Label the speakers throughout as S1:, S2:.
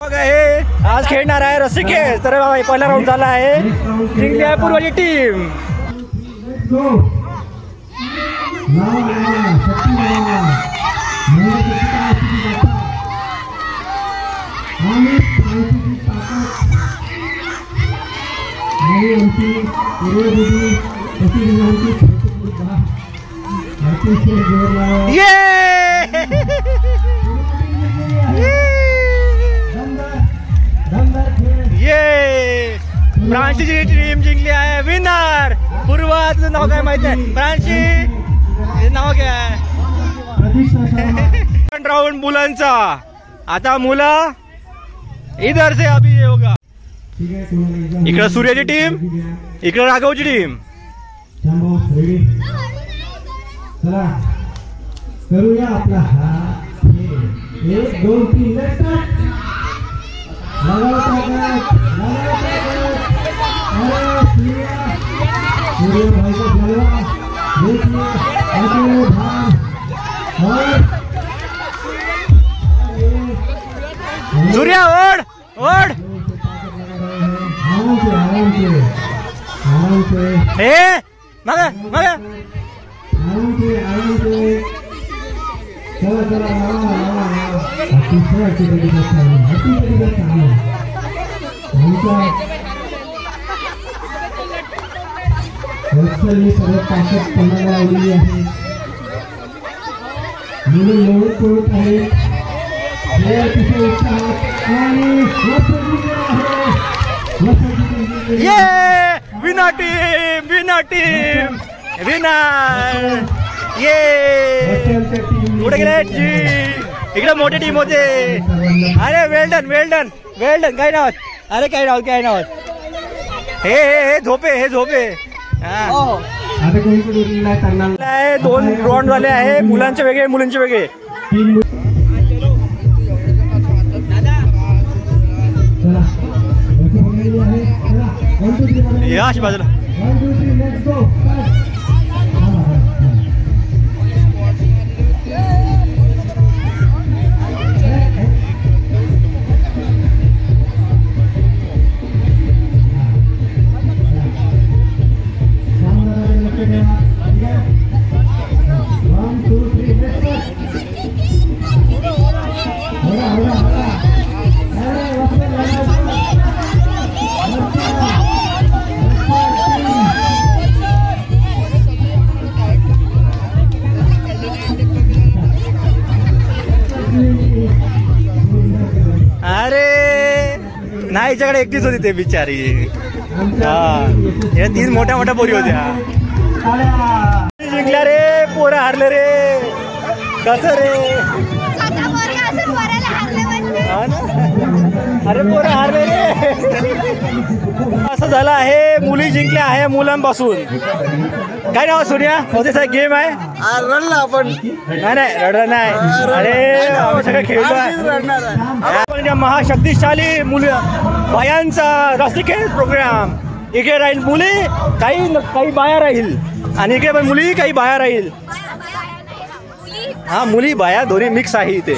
S1: आज खेळणार आहे रसिकेश. तर पहिला राऊंड झाला आहे, जिंकली आहे पूर्वची टीम. प्रांशीची टीम जिंकली आहे. विनर पूर्वा. तुझं नाव काय माहित नाही? प्रांशी नाव काय आहे? राऊंड मुलांचा. आता मुलं इधर से अभी ये होगा. इकडं सूर्याची टीम, इकडं राघवची टीम.
S2: चला करूया आपला हात. 1 2 3 लेफ्ट
S1: सूर्या ओढ ओढ. हे मग मग
S2: सर्व ताकद पणाला लावली आहे. मुलं लोळत पडत आहेत. अतिशय उत्साहात आणि
S1: ये winner team, winner team, winner. ये पुढे गेले जी. इकडे मोठी टीम होते. अरे वेल्डन वेल्डन वेल्डन. काय नाव? अरे काय नाव, काय नाव? हे झोपे, हे झोपे.
S2: आता कोणीकडे
S1: नाही. 2 राऊंड झाले आहे, मुलांचे वेगळे मुलींचे वेगळे. या अशी बाजूला. नाही, हिच्याकडे एकटीच होती ते बिचारी. हा, 3 मोठ्या मोठ्या पोरी होत्या. जिंकल्या रे, पोरं हारले रे. कसं रे? अरे पोरं हारले रे. असं झालं आहे. मुली जिंकल्या आहे मुलांपासून. काय नाव सूर्या? होते गेम आहे.
S3: रडला आपण.
S1: नाही रडलं नाही. अरे आम्ही सगळं खेळतोय. महाशक्तिशाली मुलं बायांचा रस्तिकेश प्रोग्राम. इकडे राहील मुली, काही बाया राहील, आणि इकडे पण मुली, काही बाया राहील. हा, मुली बाया दोन्ही मिक्स आहे इथे.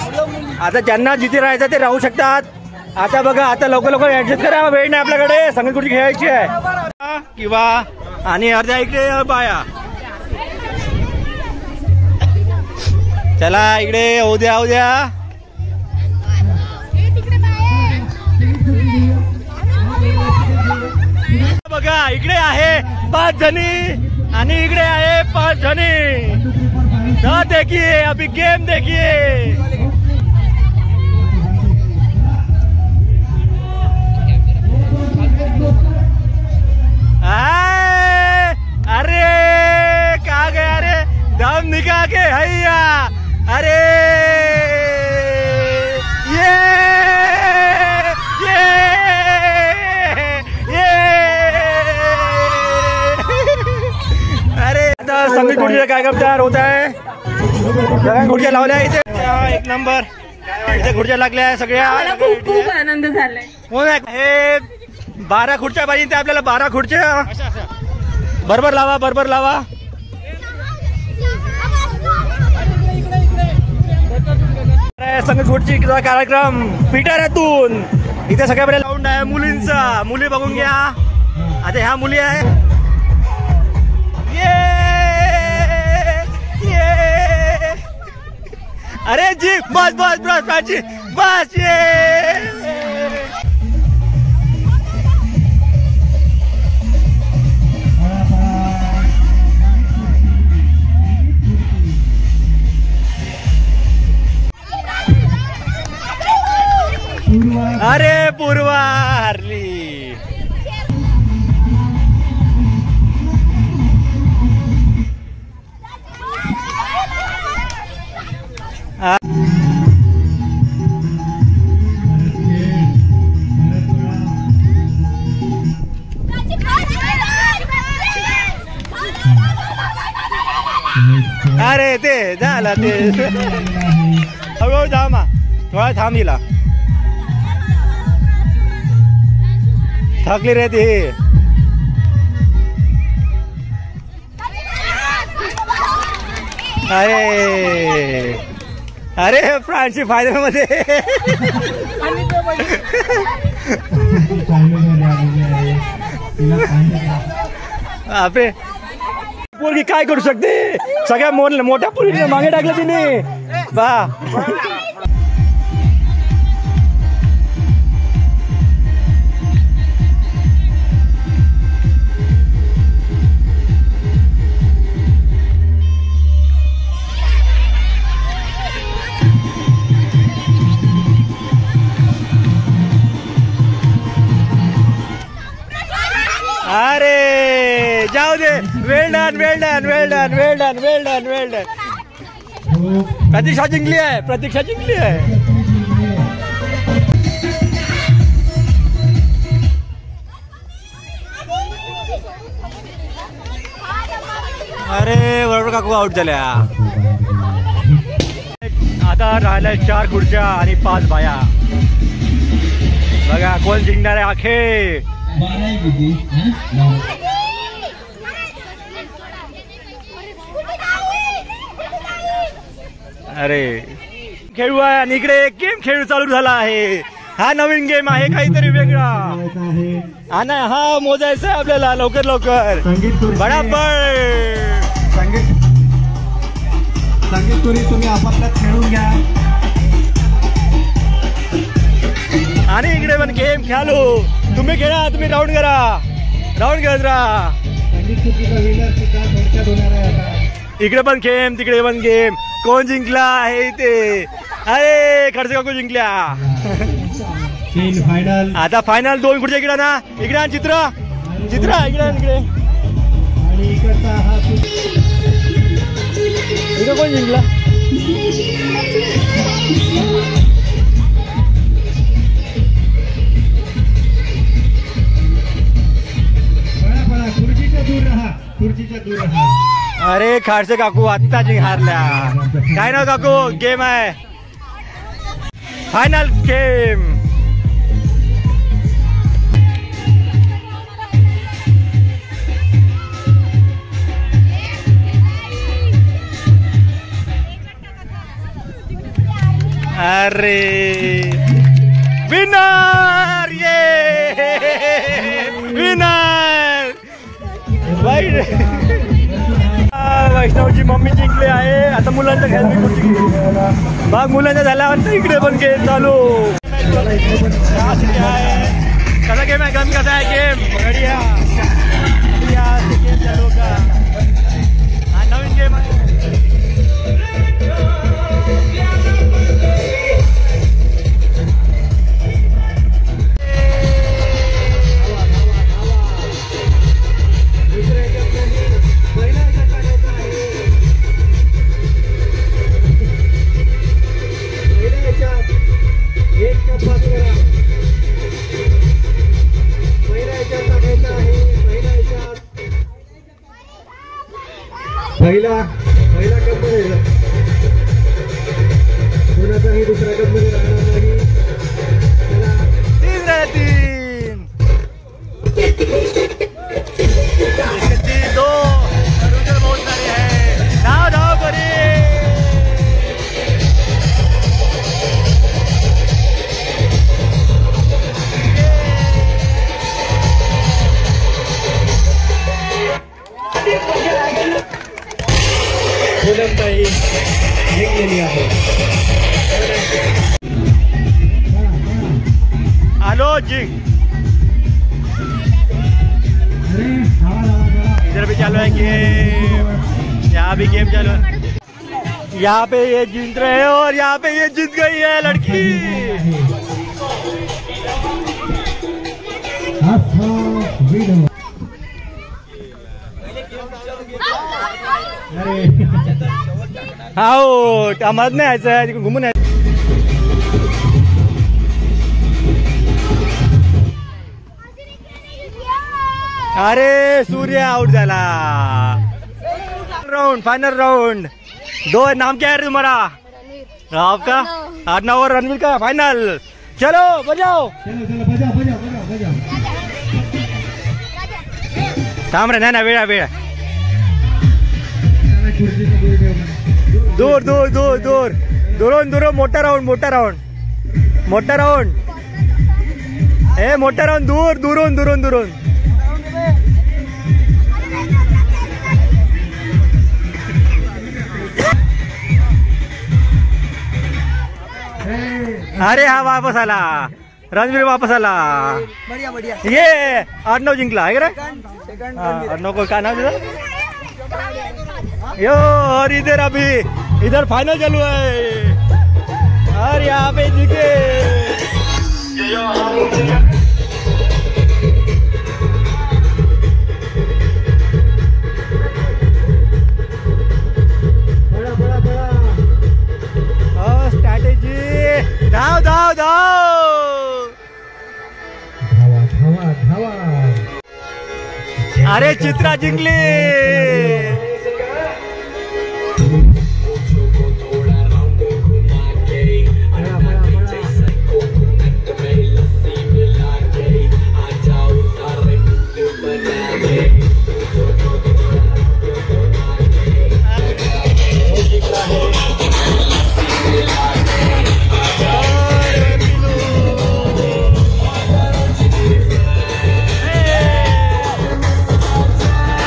S1: आता ज्यांना जिथे राहायचं ते राहू शकतात. आता बघा, आता लवकर ऍडजस्ट करा. वेळ नाही आपल्याकडे. संगीत खुर्ची खेळायची आहे किंवा आणि अर्ध्या इकडे बाया. चला इकडे होऊ द्या, होऊ द्या. बघा इकडे आहे 5 जणी आणि इकडे आहे 5 जणी. ना देखिए, अभी गेम देखिए. अरे कहा गया रे? दम निकाल के हैया. अरे ये अरे आता संगीत खुर्चीचा कार्यक्रम तयार होत आहे. सगळ्या खुर्च्या लावल्या इथे. 1 नंबर इथे खुर्च्या लागल्या आहे सगळ्या.
S4: खूप आनंद झालाय.
S1: हो ना. हे 12 खुर्च्या पाहिजे आपल्याला. 12 खुर्च्या बरोबर लावा, बरोबर लावा. संगीतचा कार्यक्रम पिटाऱ्यातून इथे सगळ्याकडे लावून आहे मुलींचा. मुली बघून घ्या. आता ह्या मुली आहे. अरे जी बस बस बस प्राची बस अरे पूर्वा हरली. अरे ते झाला ते हळूहळू थांबा. थोडा थांब दिला. थकली रे ती. अरे अरे फ्रान्सची फायनल मध्ये. आपे पोरगी काय करू शकते. सगळ्या मोठ्या पोरीने मागे टाकलं तिने बा. अरे जाऊ दे. Well done well done well done well done well done well done. Pratiksha जिंकली आहे. प्रतीक्षा जिंकली आहे. अरे बरोबर काकू आउट झाल्या. आता राहिल्या 4 खुर्च्या आणि 5 बाया. बघा कोण जिंकणार आहे. आखे अरे खेळू आहे. आणि इकडे गेम खेळ चालू झाला आहे. हा नवीन गेम आहे काहीतरी वेगळा. हा ना हा मोजायचा आहे आपल्याला लवकर लवकर बराबर.
S2: संगीत तुरी तुम्ही आपापल्यात खेळून घ्या.
S1: आणि इकडे पण गेम खेळू. तुम्ही खेळा. तुम्ही राऊंड करा. राऊंड खेळत राहा. इकडे पण गेम तिकडे पण गेम. कोण जिंकला आहे ते. अरे खडसे काकू जिंकल्या.
S2: फायनल.
S1: आता फायनल 2 खुर्च्या इकडे ना. इकडे चित्र चित्र इकडे इकडे.
S2: आणि इकडचा हा
S1: इकडे कोण जिंकला.
S2: खुर्चीच्या दूर राहा.
S1: अरे खाडसे काकू आत्ता जिंक हारल्या. काय ना काकू गेम आहे. Final game. अरे विनर. ये विनर. वैष्णवची मम्मी जिंकली आहे. आता मुलांच्या घ्या. मग मुलांच्या झाल्यावर इकडे पण गेम चालू. कसा गेम आहे. गम कसा आहे गेम. गेम चालू का. हा नवीन गेम आहे.
S2: पहिला कप मध्ये कोणाचाही दुसरा कप मध्ये राहणार नाही.
S1: 3-3 2 बहुत सारे हैं. धाव धाव करे. लो जिंक। इधर भी चालू है गेम, यहाँ भी गेम चालू है। यहाँ पे ये जीत रहे हैं और यहाँ पे ये जीत गई है लड़की। आउट, आम्हाला नाही यायचं, घुमून यायचं। अरे सूर्य आउट झाला। Round, final round. दो नाम क्या है तुम्हारा? आपका आर्नव और रणवीर का फाइनल। चलो बजाओ, थांब रे, नाही ना, वेळा वेळा, दूर दूर दूर दूर, दुरून दुरून, मोठा राऊंड, मोठा राऊंड, मोठा राऊंड, ए मोठा राऊंड, दूर दुरून दुरून दुरून। अरे हा वापस आला, रणवीर वापस आला।
S3: बढ़िया बढ़िया।
S1: ये अर्णव जिंकला है अर्णव को क्या नाम दिया यो। और इधर अभी इधर फाइनल चालू है और यहाँ पे जीते। स्ट्रैटेजी, धाव धाव धाव,
S2: धावा धावा।
S1: अरे चित्रा जिंकली।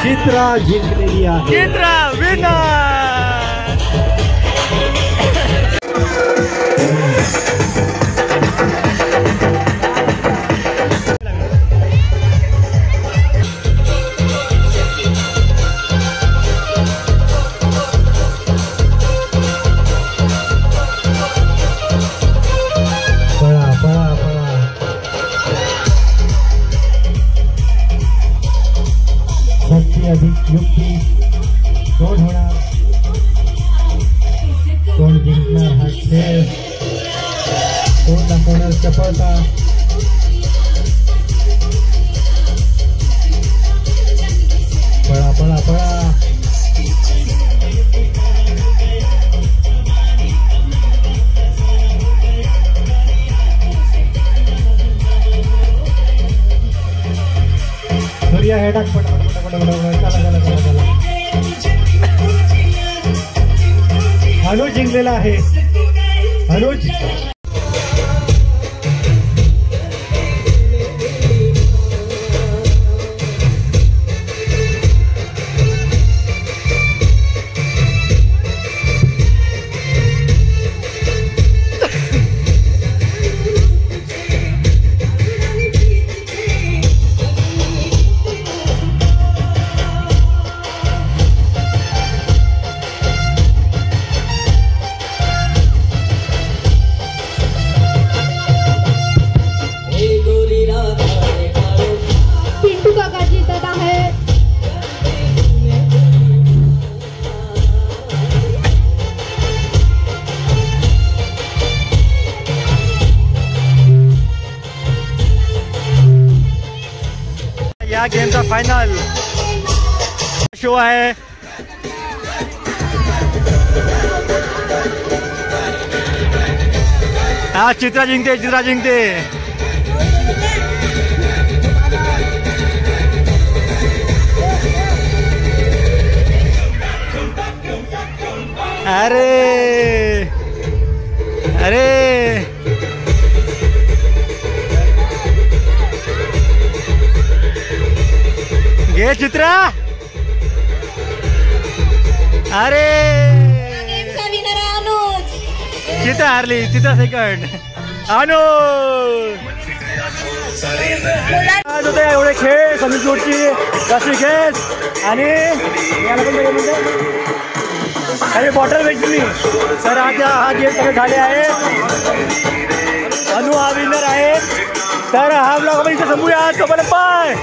S2: चित्रा जिंकलेली आहे।
S1: चित्रा विनर।
S2: पळा पळा पळा, शक्ती अधिक युक्ती, कोण होणार, कोण जिंकणार हा खेळ, कोण दाखवणार चपळता। पळा पळा पळा, सूर्या हे टाक, पट पट पट पट पट, चला चला चला चला। अनुज जिंकलेला आहे, अनुज।
S1: या गेमचा फायनल शो आहे। हा चित्रा जिंकते, चित्रा जिंकते। अरे अरे घे चित्रा। अरे चित्रा हारली, चित्रा सेकंड। अनुज आज होते एवढे खेळ समीरची जास्ती खेळ आणि याला पण म्हणते अरे बॉटल भेटली तर आता हा गेम सगळे झाले आहे. अनु हा विनर आहे. तर हा ब्लॉग आपण इथे संपूया. कबल बाय.